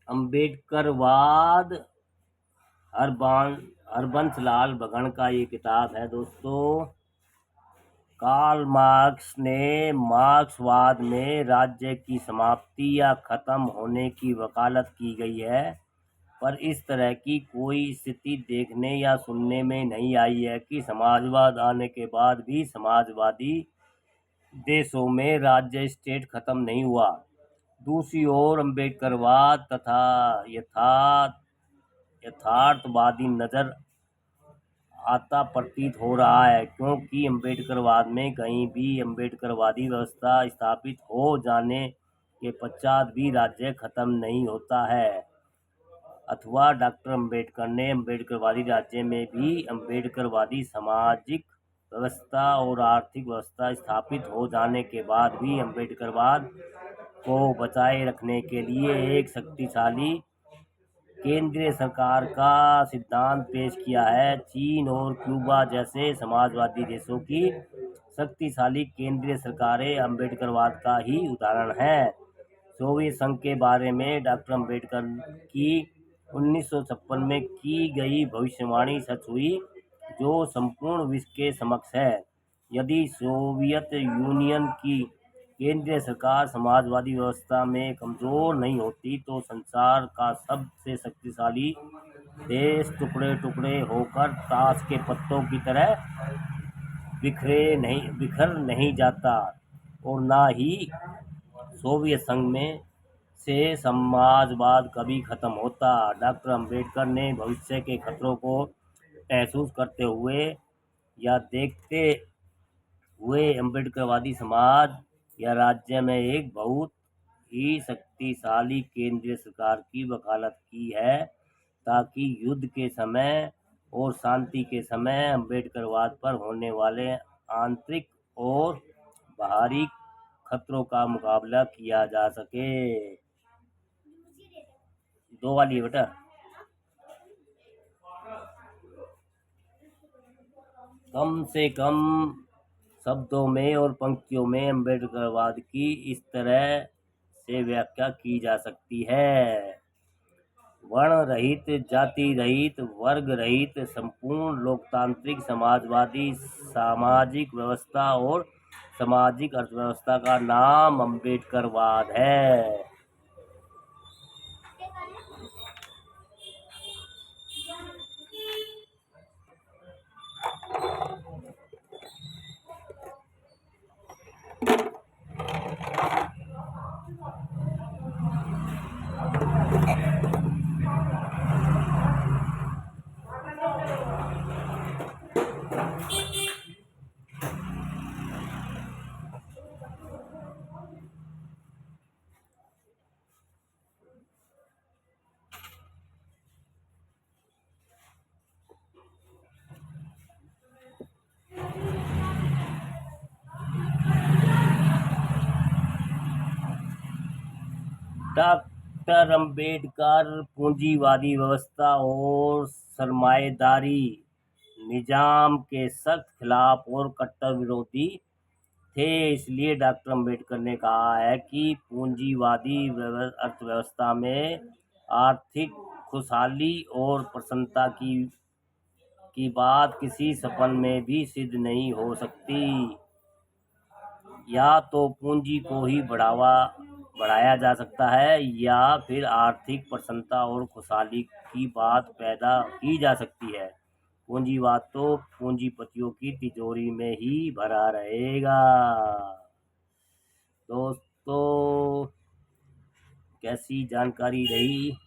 अम्बेडकरवाद हरबंस लाल बघन का ये किताब है दोस्तों। कार्ल मार्क्स ने मार्क्सवाद में राज्य की समाप्ति या खत्म होने की वकालत की गई है, पर इस तरह की कोई स्थिति देखने या सुनने में नहीं आई है कि समाजवाद आने के बाद भी समाजवादी देशों में राज्य स्टेट खत्म नहीं हुआ। दूसरी ओर अम्बेडकरवाद तथा यथार्थवादी नजर आता प्रतीत हो रहा है, क्योंकि अम्बेडकरवाद में कहीं भी अम्बेडकरवादी व्यवस्था स्थापित हो जाने के पश्चात भी राज्य खत्म नहीं होता है, अथवा डॉक्टर अम्बेडकर ने अम्बेडकरवादी राज्य में भी अम्बेडकरवादी सामाजिक व्यवस्था और आर्थिक व्यवस्था स्थापित हो जाने के बाद भी अम्बेडकरवाद को बचाए रखने के लिए एक शक्तिशाली केंद्रीय सरकार का सिद्धांत पेश किया है। चीन और क्यूबा जैसे समाजवादी देशों की शक्तिशाली केंद्रीय सरकारें अम्बेडकरवाद का ही उदाहरण है। सोवियत संघ के बारे में डॉक्टर अम्बेडकर की 1956 में की गई भविष्यवाणी सच हुई, जो संपूर्ण विश्व के समक्ष है। यदि सोवियत यूनियन की केंद्रीय सरकार समाजवादी व्यवस्था में कमजोर नहीं होती तो संसार का सबसे शक्तिशाली देश टुकड़े टुकड़े होकर ताश के पत्तों की तरह बिखर नहीं जाता, और ना ही सोवियत संघ में से समाजवाद कभी खत्म होता। डॉक्टर अम्बेडकर ने भविष्य के खतरों को महसूस करते हुए या देखते हुए अम्बेडकरवादी समाज या राज्य में एक बहुत ही शक्तिशाली केंद्रीय सरकार की वकालत की है, ताकि युद्ध के समय और शांति के समय अम्बेडकरवाद पर होने वाले आंतरिक और बाहरी खतरों का मुकाबला किया जा सके। दो वाली है बेटा। कम से कम शब्दों में और पंक्तियों में अम्बेडकरवाद की इस तरह से व्याख्या की जा सकती है: वर्ण रहित, जाति रहित, वर्ग रहित, संपूर्ण लोकतांत्रिक समाजवादी सामाजिक व्यवस्था और सामाजिक अर्थव्यवस्था का नाम अम्बेडकरवाद है। डॉक्टर अम्बेडकर पूंजीवादी व्यवस्था और सरमाएदारी निजाम के सख्त खिलाफ और कट्टर विरोधी थे। इसलिए डॉक्टर अम्बेडकर ने कहा है कि पूंजीवादी अर्थव्यवस्था में आर्थिक खुशहाली और प्रसन्नता की बात किसी सपन में भी सिद्ध नहीं हो सकती। या तो पूंजी को ही बढ़ाया जा सकता है, या फिर आर्थिक प्रसन्नता और खुशहाली की बात पैदा की जा सकती है। पूंजीवाद तो पूंजीपतियों की तिजोरी में ही भरा रहेगा। दोस्तों, कैसी जानकारी रही?